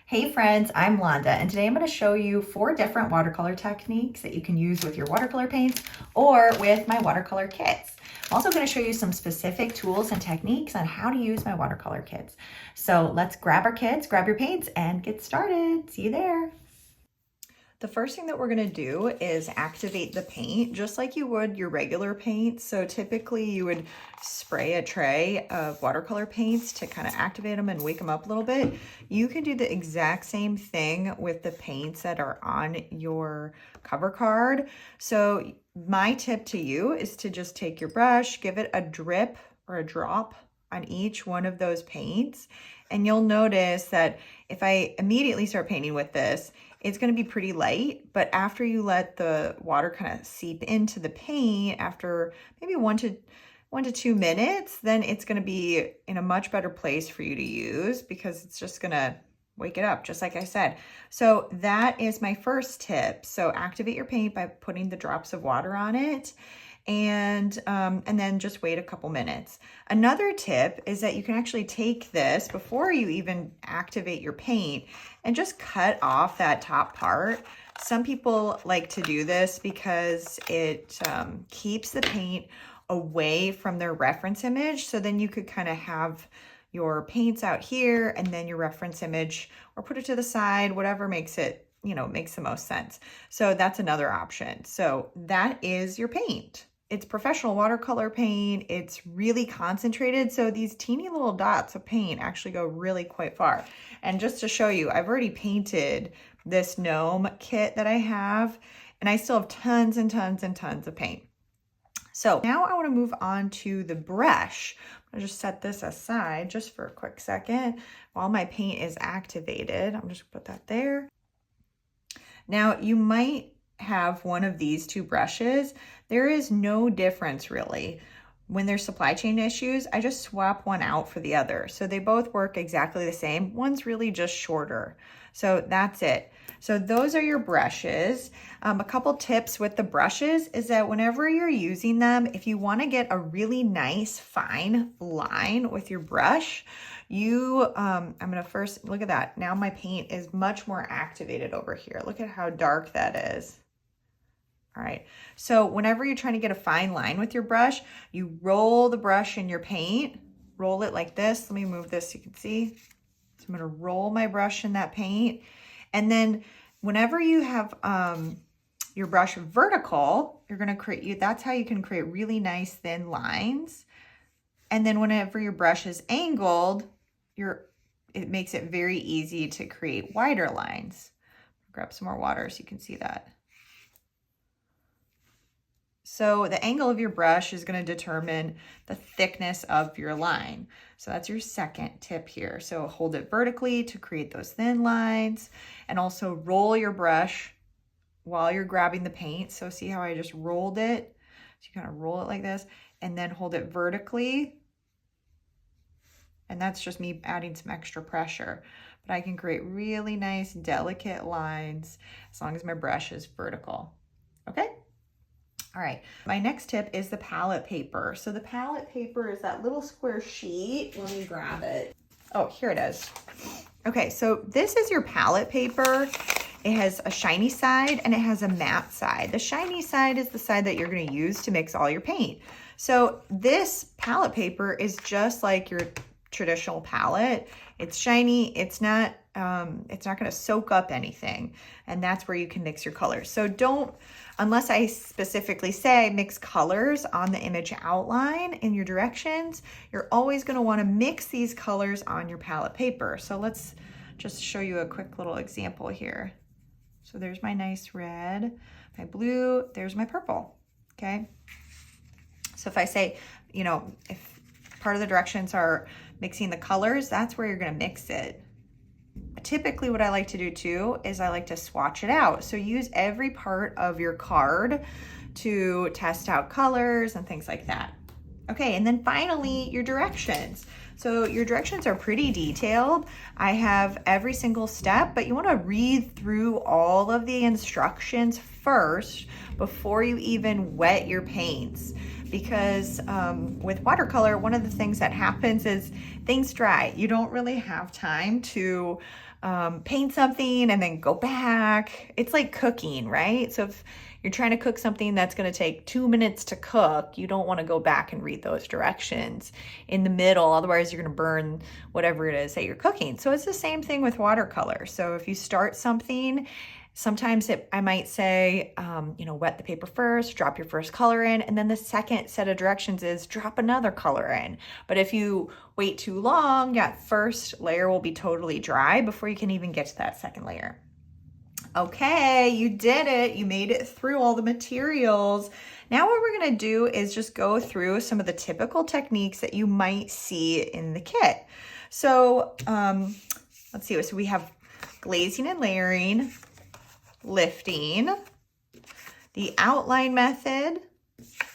Hey friends, I'm Landa, and today I'm going to show you 4 different watercolor techniques that you can use with your watercolor paints or with my watercolor kits. I'm also going to show you some specific tools and techniques on how to use my watercolor kits. So let's grab our kits, grab your paints, and get started. See you there. The first thing that we're going to do is activate the paint just like you would your regular paint. So typically you would spray a tray of watercolor paints to kind of activate them and wake them up a little bit. You can do the exact same thing with the paints that are on your cover card. So my tip to you is to just take your brush, give it a drip or a drop on each one of those paints. And you'll notice that if I immediately start painting with this, it's going to be pretty light, but after you let the water kind of seep into the paint after maybe one to 2 minutes, then it's going to be in a much better place for you to use because it's just going to wake it up, just like I said. So that is my first tip. So activate your paint by putting the drops of water on it. And then just wait a couple minutes. Another tip is that you can actually take this before you even activate your paint and just cut off that top part. Some people like to do this because it keeps the paint away from their reference image. So then you could kind of have your paints out here and then your reference image, or put it to the side, whatever makes it, makes the most sense. So that's another option. So that is your paint. It's professional watercolor paint. It's really concentrated. So these teeny little dots of paint actually go really quite far. And just to show you, I've already painted this gnome kit that I have, and I still have tons and tons and tons of paint. So now I want to move on to the brush. I'm gonna just set this aside just for a quick second while my paint is activated. I'm just gonna put that there. Now you might have one of these 2 brushes. There is no difference really. When there's supply chain issues, I just swap one out for the other. So they both work exactly the same. One's really just shorter. So that's it. So those are your brushes. A couple tips with the brushes is that whenever you're using them, if you want to get a really nice fine line with your brush, I'm gonna first look at that. Now my paint is much more activated over here. Look at how dark that is. All right, so whenever you're trying to get a fine line with your brush, you roll the brush in your paint, roll it like this. Let me move this so you can see. So I'm gonna roll my brush in that paint. And then whenever you have your brush vertical, you're gonna that's how you can create really nice thin lines. And then whenever your brush is angled, it makes it very easy to create wider lines. Grab some more water so you can see that. So the angle of your brush is going to determine the thickness of your line. So that's your second tip here. So hold it vertically to create those thin lines, and also roll your brush while you're grabbing the paint. So see how I just rolled it? So you kind of roll it like this and then hold it vertically. And that's just me adding some extra pressure. But I can create really nice, delicate lines as long as my brush is vertical. Okay? All right, my next tip is the palette paper. So the palette paper is that little square sheet. Let me grab it. Oh, here it is. Okay, so this is your palette paper. It has a shiny side and it has a matte side. The shiny side is the side that you're going to use to mix all your paint. So this palette paper is just like your traditional palette. It's shiny. It's not going to soak up anything, and that's where you can mix your colors. So unless I specifically say mix colors on the image outline in your directions, you're always going to want to mix these colors on your palette paper. So let's just show you a quick little example here. So there's my nice red, my blue, there's my purple, okay? So if I say, if part of the directions are mixing the colors, that's where you're going to mix it. Typically what I like to do too is I like to swatch it out. So use every part of your card to test out colors and things like that. Okay, and then finally your directions. So your directions are pretty detailed. I have every single step, but you want to read through all of the instructions first before you even wet your paints. Because with watercolor, one of the things that happens is things dry. You don't really have time to paint something and then go back. It's like cooking, right? So if you're trying to cook something that's going to take 2 minutes to cook, you don't want to go back and read those directions in the middle. Otherwise, you're going to burn whatever it is that you're cooking. So it's the same thing with watercolor. So if you start something, sometimes I might say, wet the paper first, drop your first color in, and then the second set of directions is drop another color in. But if you wait too long, that first layer will be totally dry before you can even get to that second layer. Okay, you did it. You made it through all the materials. Now what we're gonna do is just go through some of the typical techniques that you might see in the kit. So let's see, so we have glazing and layering, lifting, the outline method,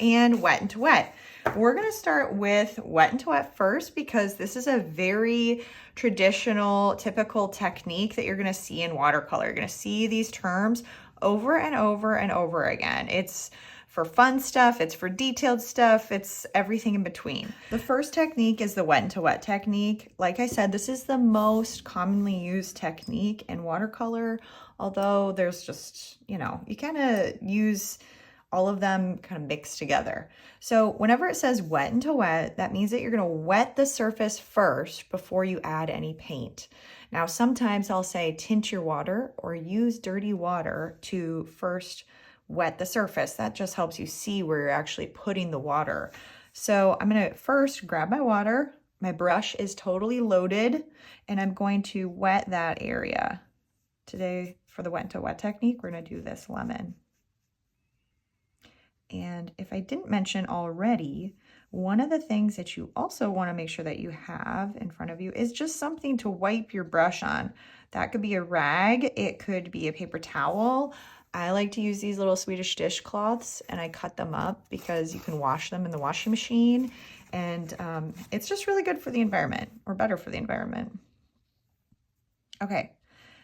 and wet into wet. We're going to start with wet into wet first because this is a very traditional, typical technique that you're going to see in watercolor. You're going to see these terms over and over and over again. It's for fun stuff, it's for detailed stuff, it's everything in between. The first technique is the wet into wet technique. Like I said, this is the most commonly used technique in watercolor, although there's just, you kind of use all of them kind of mixed together. So whenever it says wet into wet, that means that you're going to wet the surface first before you add any paint. Now, sometimes I'll say tint your water or use dirty water to first wet the surface. That just helps you see where you're actually putting the water. So I'm going to first grab my water. My brush is totally loaded and I'm going to wet that area. Today for the wet into wet technique, we're going to do this lemon. And if I didn't mention already, one of the things that you also want to make sure that you have in front of you is just something to wipe your brush on. That could be a rag, it could be a paper towel. I like to use these little Swedish dishcloths and I cut them up because you can wash them in the washing machine. And it's just really good for the environment, or better for the environment. Okay,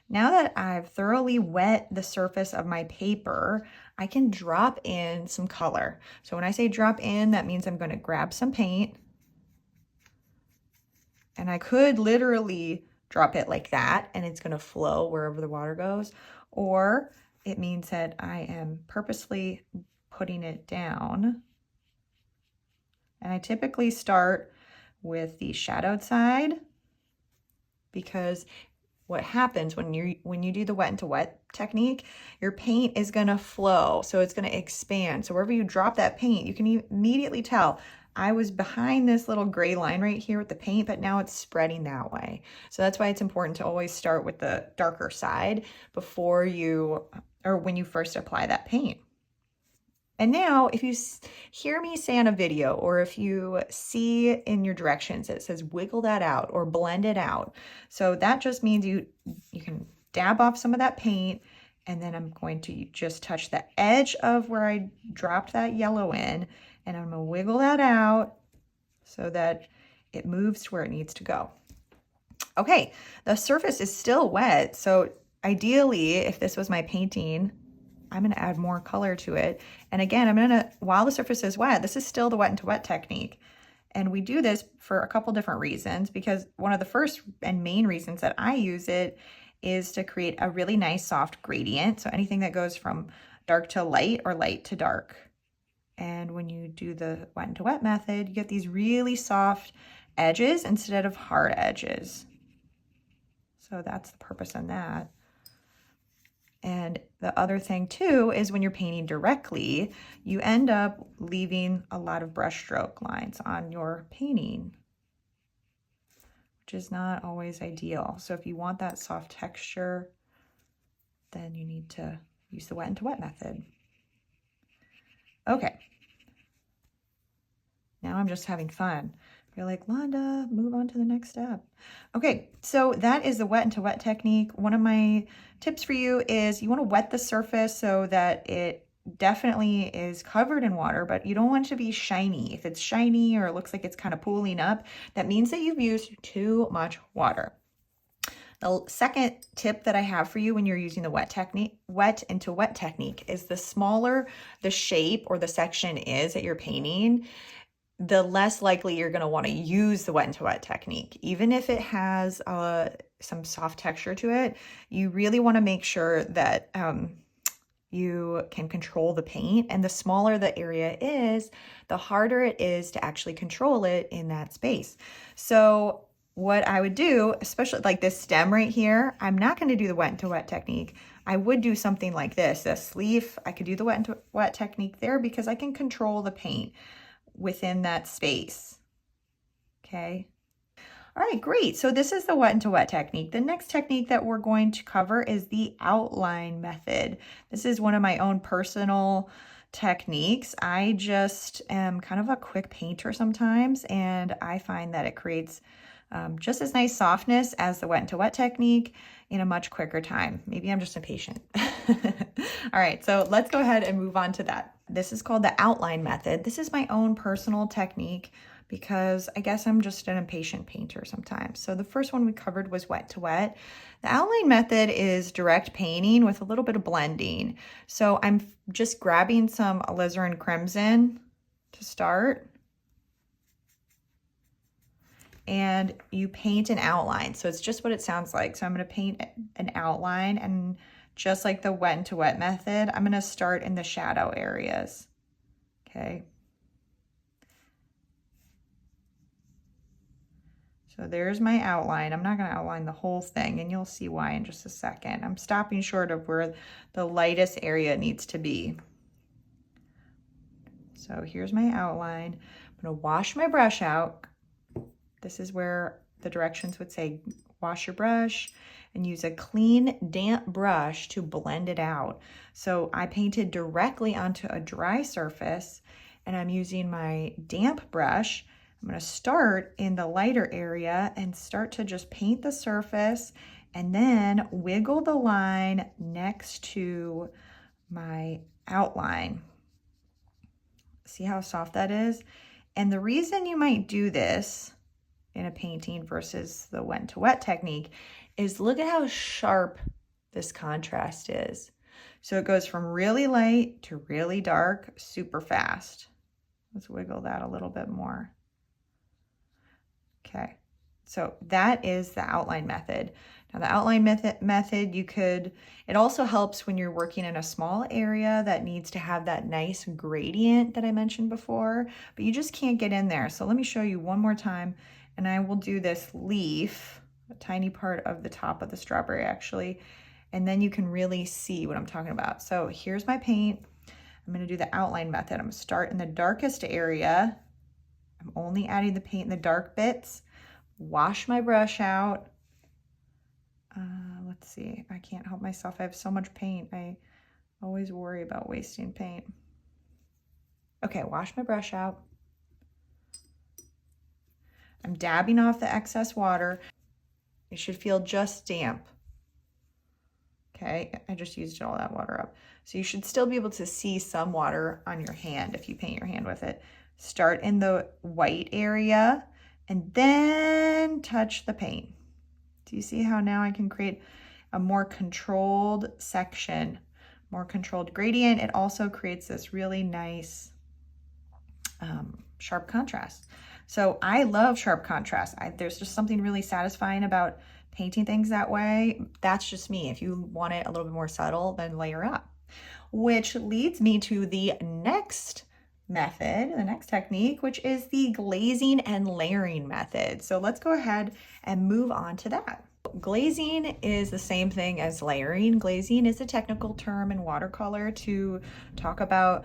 now that I've thoroughly wet the surface of my paper, I can drop in some color. So when I say drop in, that means I'm going to grab some paint. And I could literally drop it like that and it's going to flow wherever the water goes. Or it means that I am purposely putting it down. And I typically start with the shadowed side because what happens when you do the wet into wet technique, your paint is going to flow, so it's going to expand. So wherever you drop that paint, you can immediately tell I was behind this little gray line right here with the paint, but now it's spreading that way. So that's why it's important to always start with the darker side before when you first apply that paint. And now if you hear me say on a video, or if you see in your directions, it says wiggle that out or blend it out. So that just means you can dab off some of that paint, and then I'm going to just touch the edge of where I dropped that yellow in, and I'm gonna wiggle that out so that it moves to where it needs to go. Okay, the surface is still wet. So ideally, if this was my painting, I'm going to add more color to it. And again, while the surface is wet, this is still the wet into wet technique. And we do this for a couple different reasons, because one of the first and main reasons that I use it is to create a really nice soft gradient. So anything that goes from dark to light or light to dark. And when you do the wet into wet method, you get these really soft edges instead of hard edges. So that's the purpose on that. And the other thing too is when you're painting directly, you end up leaving a lot of brush stroke lines on your painting, which is not always ideal. So if you want that soft texture, then you need to use the wet into wet method. Okay. Now I'm just having fun. You're like, Landa, move on to the next step. Okay, so that is the wet into wet technique. One of my tips for you is you want to wet the surface so that it definitely is covered in water, but you don't want it to be shiny. If it's shiny or it looks like it's kind of pooling up, that means that you've used too much water. The second tip that I have for you when you're using the wet into wet technique is the smaller the shape or the section is that you're painting, the less likely you're going to want to use the wet into wet technique. Even if it has some soft texture to it, you really want to make sure that you can control the paint. And the smaller the area is, the harder it is to actually control it in that space. So what I would do, especially like this stem right here, I'm not going to do the wet into wet technique. I would do something like this leaf. I could do the wet into wet technique there because I can control the paint within that space. Okay. All right, great. So this is the wet into wet technique. The next technique that we're going to cover is the outline method. This is one of my own personal techniques. I just am kind of a quick painter sometimes, and I find that it creates just as nice softness as the wet into wet technique in a much quicker time. Maybe I'm just impatient. All right, so let's go ahead and move on to that. This is called the outline method. This is my own personal technique because I guess I'm just an impatient painter sometimes. So the first one we covered was wet to wet. The outline method is direct painting with a little bit of blending. So I'm just grabbing some alizarin crimson to start. And you paint an outline. So it's just what it sounds like. So I'm going to paint an outline, and just like the wet into wet method, I'm going to start in the shadow areas. Okay. So there's my outline. I'm not going to outline the whole thing, and you'll see why in just a second. I'm stopping short of where the lightest area needs to be. So here's my outline. I'm going to wash my brush out. This is where the directions would say wash your brush and use a clean, damp brush to blend it out. So I painted directly onto a dry surface, and I'm using my damp brush. I'm going to start in the lighter area and start to just paint the surface and then wiggle the line next to my outline. See how soft that is? And the reason you might do this in a painting versus the wet to wet technique is look at how sharp this contrast is. So it goes from really light to really dark super fast. Let's wiggle that a little bit more. Okay, so that is the outline method. Now the outline method, it also helps when you're working in a small area that needs to have that nice gradient that I mentioned before, but you just can't get in there. So let me show you one more time. And I will do this leaf, a tiny part of the top of the strawberry actually, and then you can really see what I'm talking about. So here's my paint. I'm going to do the outline method. I'm going to start in the darkest area. I'm only adding the paint in the dark bits. Wash my brush out. Let's see, I can't help myself. I have so much paint. I always worry about wasting paint. Okay, wash my brush out. I'm dabbing off the excess water. It should feel just damp. Okay, I just used all that water up. So you should still be able to see some water on your hand if you paint your hand with it. Start in the white area and then touch the paint. Do you see how now I can create a more controlled section, more controlled gradient? It also creates this really nice sharp contrast. So I love sharp contrast. There's just something really satisfying about painting things that way. That's just me. If you want it a little bit more subtle, then layer up. Which leads me to the next method, the next technique, which is the glazing and layering method. So let's go ahead and move on to that. Glazing is the same thing as layering. Glazing is a technical term in watercolor to talk about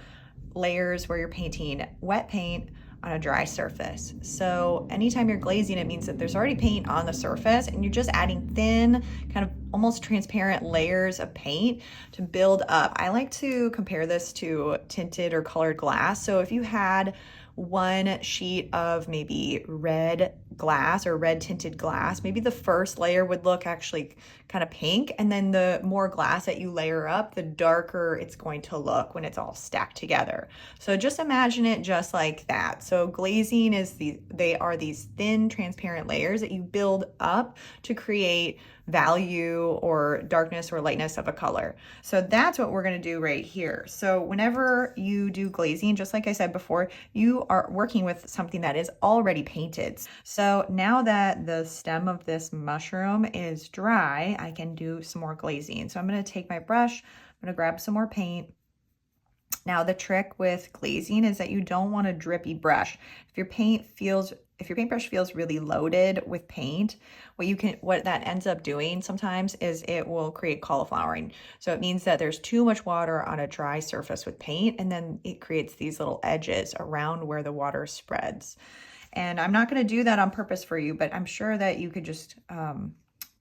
layers where you're painting wet paint on a dry surface. So anytime you're glazing, it means that there's already paint on the surface and you're just adding thin, kind of almost transparent layers of paint to build up. I like to compare this to tinted or colored glass. So if you had one sheet of maybe red glass or red tinted glass, maybe the first layer would look actually kind of pink, and then the more glass that you layer up, the darker it's going to look when it's all stacked together. So just imagine it just like that. So glazing is they are these thin transparent layers that you build up to create value or darkness or lightness of a color. So that's what we're going to do right here. So whenever you do glazing, just like I said before, you are working with something that is already painted. So now that the stem of this mushroom is dry, I can do some more glazing. So I'm going to take my brush, I'm going to grab some more paint. Now the trick with glazing is that you don't want a drippy brush. If your paintbrush feels really loaded with paint, what that ends up doing sometimes is it will create cauliflowering. So it means that there's too much water on a dry surface with paint, and then it creates these little edges around where the water spreads. And I'm not going to do that on purpose for you, but I'm sure that you could just,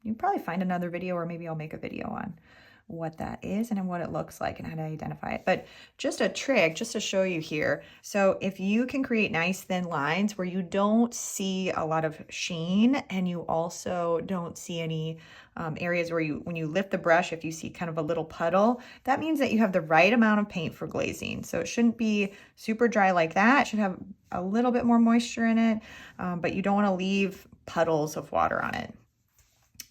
you probably find another video, or maybe I'll make a video on what that is and what it looks like and how to identify it. But just a trick, just to show you here. So if you can create nice thin lines where you don't see a lot of sheen, and you also don't see any areas where when you lift the brush, if you see kind of a little puddle, that means that you have the right amount of paint for glazing. So it shouldn't be super dry like that. It should have a little bit more moisture in it, but you don't want to leave puddles of water on it.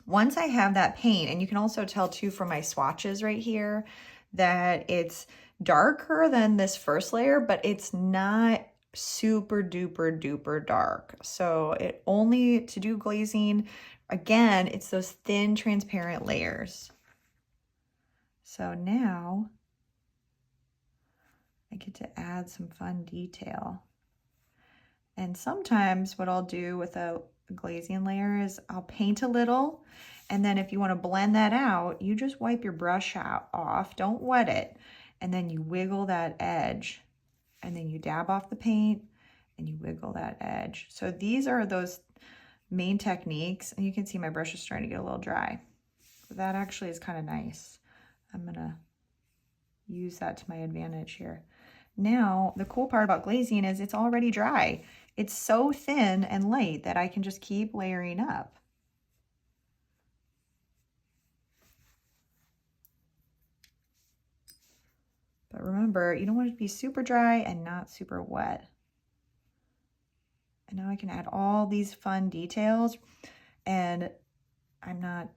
Once I have that paint, and you can also tell too from my swatches right here that it's darker than this first layer, but it's not super duper duper dark. So to do glazing, again, it's those thin transparent layers. So now I get to add some fun detail. And sometimes what I'll do with a glazing layer is I'll paint a little, and then if you want to blend that out, you just wipe your brush off, don't wet it, and then you wiggle that edge, and then you dab off the paint and you wiggle that edge. So these are those main techniques, and you can see my brush is starting to get a little dry. So that actually is kind of nice. I'm gonna use that to my advantage here. Now, the cool part about glazing is it's already dry. It's so thin and light that I can just keep layering up. But remember, you don't want it to be super dry and not super wet. And now I can add all these fun details, and I don't know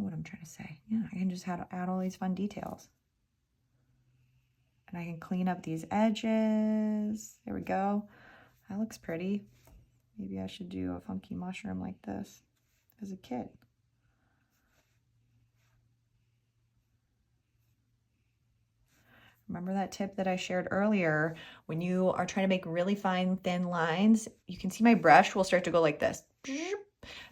what I'm trying to say. Yeah, I can just add all these fun details. And I can clean up these edges. There we go. That looks pretty. Maybe I should do a funky mushroom like this as a kit. Remember that tip that I shared earlier? When you are trying to make really fine, thin lines, you can see my brush will start to go like this.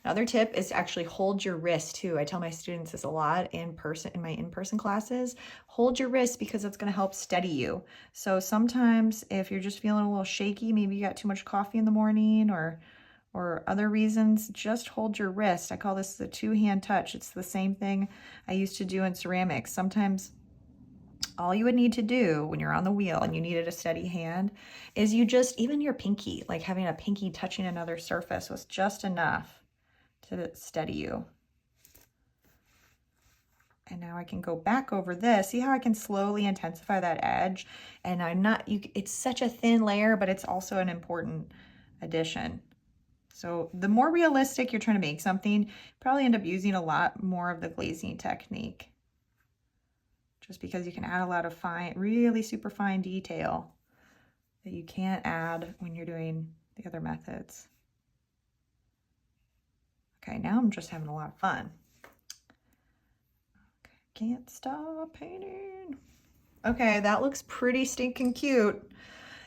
Another tip is to actually hold your wrist too. I tell my students this a lot in my in-person classes. Hold your wrist, because it's going to help steady you. So sometimes if you're just feeling a little shaky, maybe you got too much coffee in the morning or other reasons, just hold your wrist. I call this the two-hand touch. It's the same thing I used to do in ceramics. Sometimes all you would need to do when you're on the wheel and you needed a steady hand is even your pinky, like having a pinky touching another surface was just enough to steady you. And now I can go back over this. See how I can slowly intensify that edge? And it's such a thin layer, but it's also an important addition. So the more realistic you're trying to make something, you probably end up using a lot more of the glazing technique, just because you can add a lot of really super fine detail that you can't add when you're doing the other methods. Okay, now I'm just having a lot of fun. Okay, can't stop painting. Okay, that looks pretty stinking cute.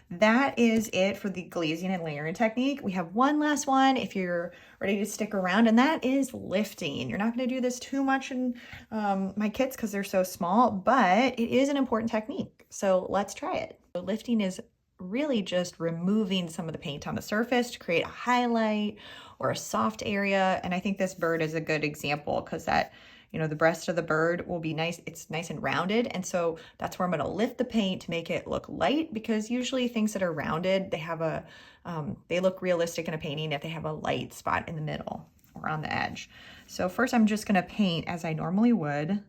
That is it for the glazing and layering technique. We have one last one if you're ready to stick around, and that is lifting. You're not going to do this too much in my kits because they're so small, but it is an important technique. So let's try it. So lifting is really just removing some of the paint on the surface to create a highlight or a soft area. And I think this bird is a good example because the breast of the bird will be nice. It's nice and rounded. And so that's where I'm going to lift the paint to make it look light, because usually things that are rounded, they look realistic in a painting if they have a light spot in the middle or on the edge. So first I'm just going to paint as I normally would.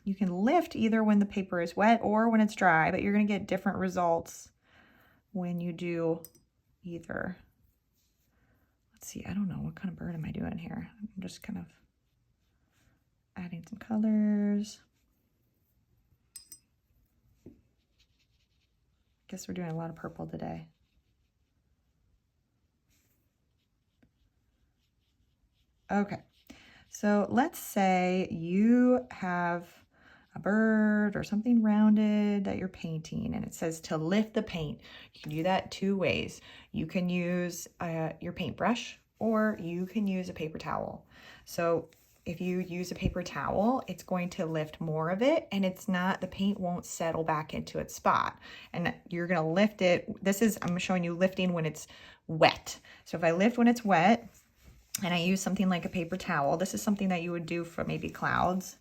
You can lift either when the paper is wet or when it's dry, but you're going to get different results when you do either. let's see, I don't know, what kind of bird am I doing here? I'm just kind of adding some colors. Guess we're doing a lot of purple today. Okay, so let's say you have a bird or something rounded that you're painting, and it says to lift the paint. You can do that two ways. You can use your paintbrush, or you can use a paper towel. So if you use a paper towel, it's going to lift more of it, and the paint won't settle back into its spot. And you're gonna lift it. I'm showing you lifting when it's wet. So if I lift when it's wet, and I use something like a paper towel, this is something that you would do for maybe clouds.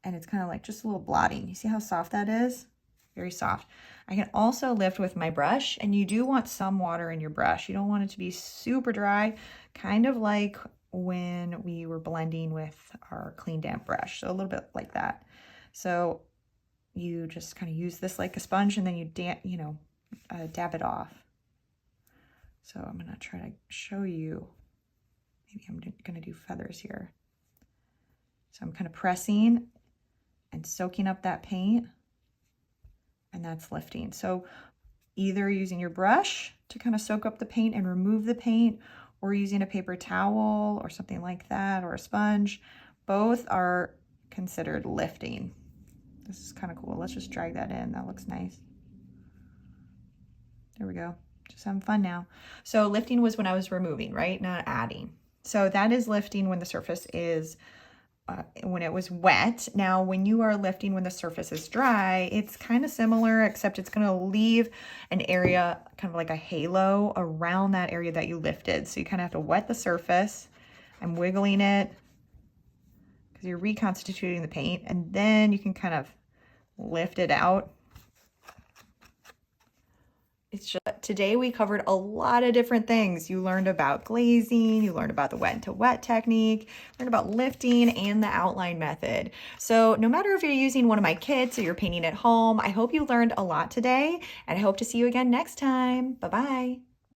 And it's kind of like just a little blotting. You see how soft that is? Very soft. I can also lift with my brush, and you do want some water in your brush. You don't want it to be super dry, kind of like when we were blending with our clean damp brush. So a little bit like that. So you just kind of use this like a sponge, and then you dab it off. So I'm gonna try to show you. Maybe I'm gonna do feathers here. So I'm kind of pressing and soaking up that paint, and that's lifting. So either using your brush to kind of soak up the paint and remove the paint, or using a paper towel or something like that, or a sponge, both are considered lifting. This is kind of cool. Let's just drag that in. That looks nice. There we go. Just having fun now. So lifting was when I was removing, right? Not adding. So that is lifting when the surface is when it was wet. Now, when you are lifting when the surface is dry, it's kind of similar, except it's going to leave an area, kind of like a halo around that area that you lifted. So you kind of have to wet the surface. I'm wiggling it because you're reconstituting the paint, and then you can kind of lift it out. It's just, today we covered a lot of different things. You learned about glazing, you learned about the wet to wet technique, learned about lifting and the outline method. So no matter if you're using one of my kits or you're painting at home, I hope you learned a lot today, and I hope to see you again next time. Bye-bye.